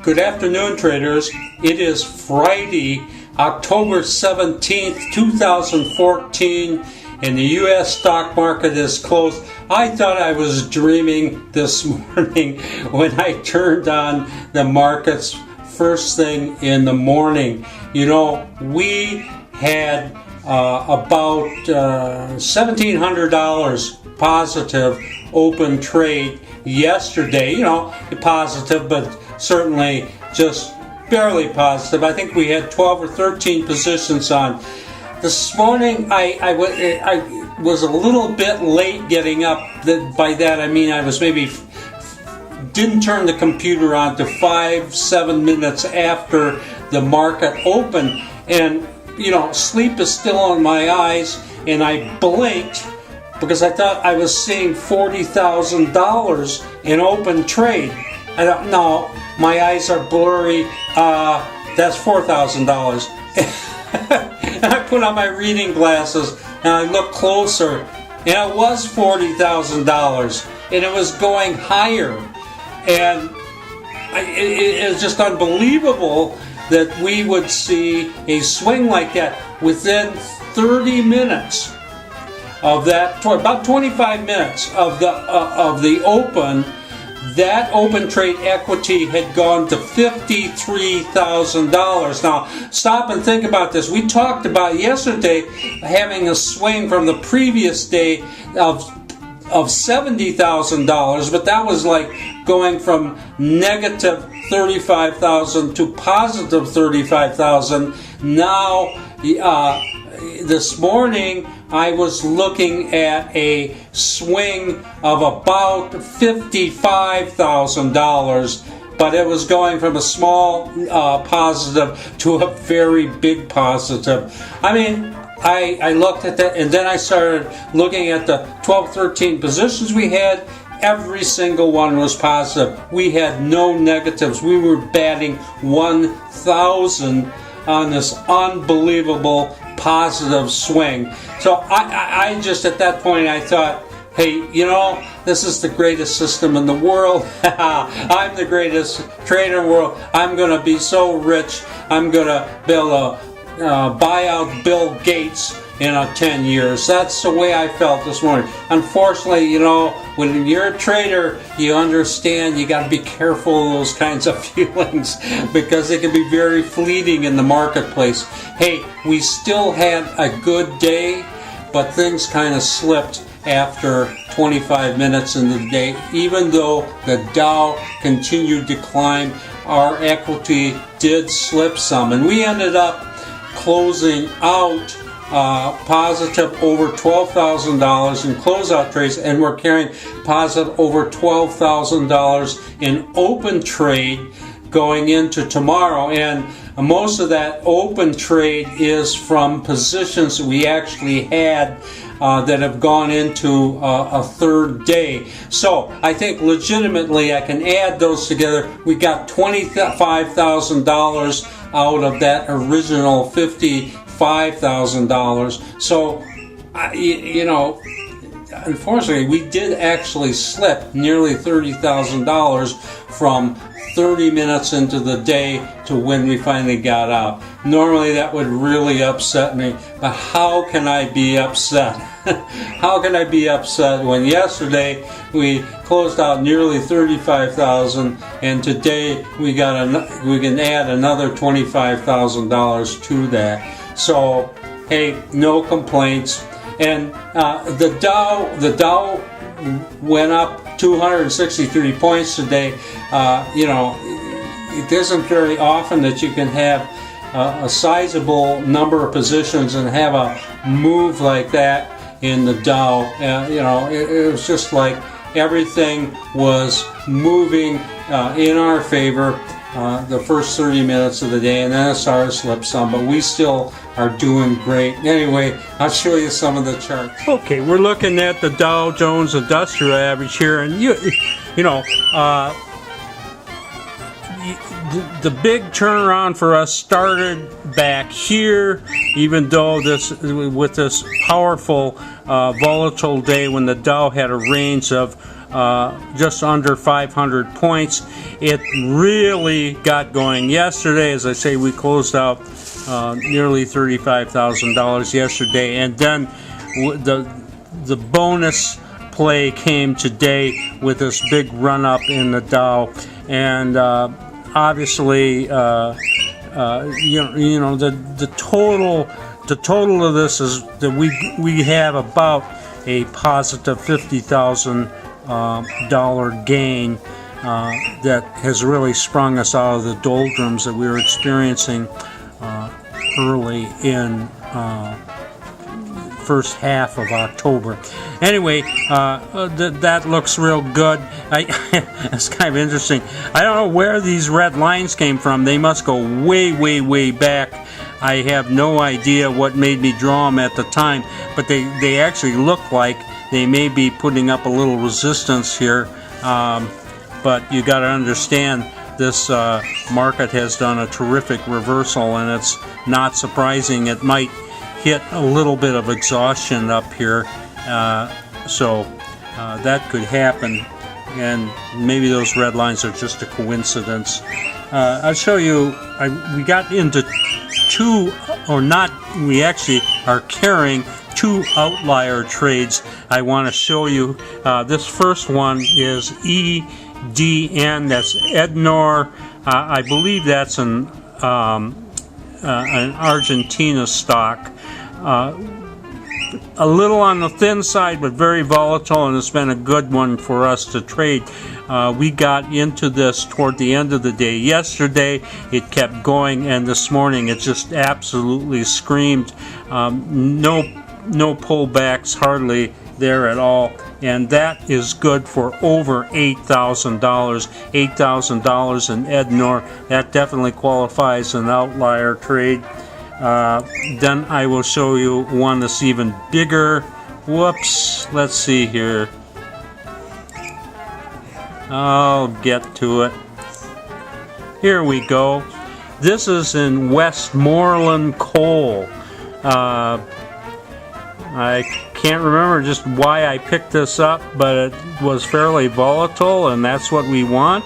Good afternoon, traders. It is Friday, October 17th, 2014, and the U.S. stock market is closed. I thought I was dreaming this morning when I turned on the markets first thing in the morning. You know, we had about $1,700 positive open trade yesterday. You know, positive, but certainly just barely positive. I think we had 12 or 13 positions on. This morning I was a little bit late getting up. By that I mean I was maybe didn't turn the computer on to 5-7 minutes after the market opened, and you know, sleep is still in my eyes, and I blinked because I thought I was seeing $40,000 in open trade. I thought, no, my eyes are blurry. That's $4,000. And I put on my reading glasses and I looked closer, and it was $40,000, and it was going higher. And it was just unbelievable that we would see a swing like that within 30 minutes of that, about 25 minutes of the open. That open trade equity had gone to $53,000. Now, stop and think about this. We talked about yesterday having a swing from the previous day of $70,000, but that was like going from negative 35,000 to positive 35,000. Now, this morning I was looking at a swing of about $55,000, but it was going from a small positive to a very big positive. I mean, I looked at that, and then I started looking at the 12, 13 positions we had. Every single one was positive. We had no negatives. We were batting 1,000 on this unbelievable positive swing. So I just, at that point, I thought, hey, you know, this is the greatest system in the world. I'm the greatest trader in the world. I'm going to be so rich. I'm going to be able to buy out Bill Gates in 10 years. That's the way I felt this morning. Unfortunately, you know, when you're a trader, you understand you got to be careful of those kinds of feelings because they can be very fleeting in the marketplace. Hey, we still had a good day, but things kind of slipped after 25 minutes in the day. Even though the Dow continued to climb, our equity did slip some, and we ended up closing out positive over $12,000 in closeout trades, and we're carrying positive over $12,000 in open trade going into tomorrow. And most of that open trade is from positions that we actually had that have gone into a third day. So I think legitimately I can add those together. We got $25,000 out of that original $55,000. So, you know, unfortunately, we did actually slip nearly $30,000 from 30 minutes into the day to when we finally got out. Normally that would really upset me, but how can I be upset? How can I be upset when yesterday we closed out nearly 35,000, and today we can add another $25,000 to that. So, hey, no complaints. And the Dow went up 263 points today. You know, it isn't very often that you can have a sizable number of positions and have a move like that in the Dow. You know, it was just like everything was moving in our favor the first 30 minutes of the day, and then it started to slip some, but we still are doing great. Anyway, I'll show you some of the charts. Okay, we're looking at the Dow Jones Industrial Average here, and you know, the big turnaround for us started back here, even though with this powerful volatile day when the Dow had a range of just under 500 points. It really got going yesterday. As I say, we closed out nearly $35,000 yesterday, and then the bonus play came today with this big run up in the Dow, and obviously the total of this is that we have about a positive $50,000 gain that has really sprung us out of the doldrums that we were experiencing early in first half of October. Anyway, that looks real good. It's kind of interesting. I don't know where these red lines came from. They must go way, way, way back. I have no idea what made me draw them at the time, but they actually look like they may be putting up a little resistance here. But you got to understand, this market has done a terrific reversal, and it's not surprising. It might hit a little bit of exhaustion up here, so that could happen, and maybe those red lines are just a coincidence. I'll show you. We got into we actually are carrying two outlier trades. I want to show you. This first one is EDN. That's Ednor. I believe that's an Argentina stock. A little on the thin side, but very volatile, and it's been a good one for us to trade. We got into this toward the end of the day yesterday. It kept going, and this morning it just absolutely screamed. No pullbacks, hardly there at all, and that is good for over $8,000. $8,000 in Ednor. That definitely qualifies an outlier trade. Then I will show you one that's even bigger. Whoops, let's see here. I'll get to it. Here we go. This is in Westmoreland Coal. I can't remember just why I picked this up, but it was fairly volatile, and that's what we want.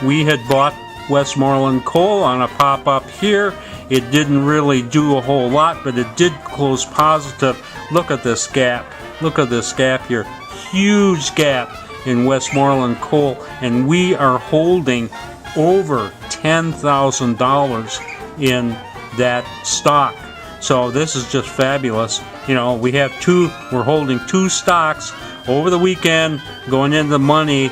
We had bought Westmoreland Coal on a pop-up here. It didn't really do a whole lot, but it did close positive. Look at this gap. Look at this gap here. Huge gap in Westmoreland Coal, and we are holding over $10,000 in that stock. So this is just fabulous. You know, we're holding two stocks over the weekend, going into Monday,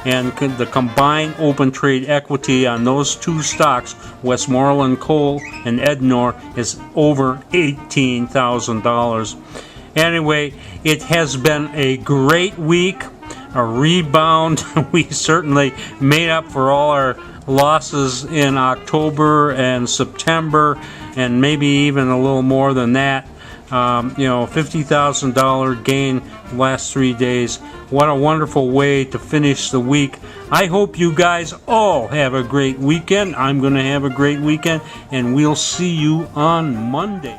and the combined open trade equity on those two stocks, Westmoreland Coal and Ednor, is over $18,000. Anyway, it has been a great week, a rebound. We certainly made up for all our losses in October and September, and maybe even a little more than that. $50,000 gain the last 3 days. What a wonderful way to finish the week. I hope you guys all have a great weekend. I'm going to have a great weekend, and we'll see you on Monday.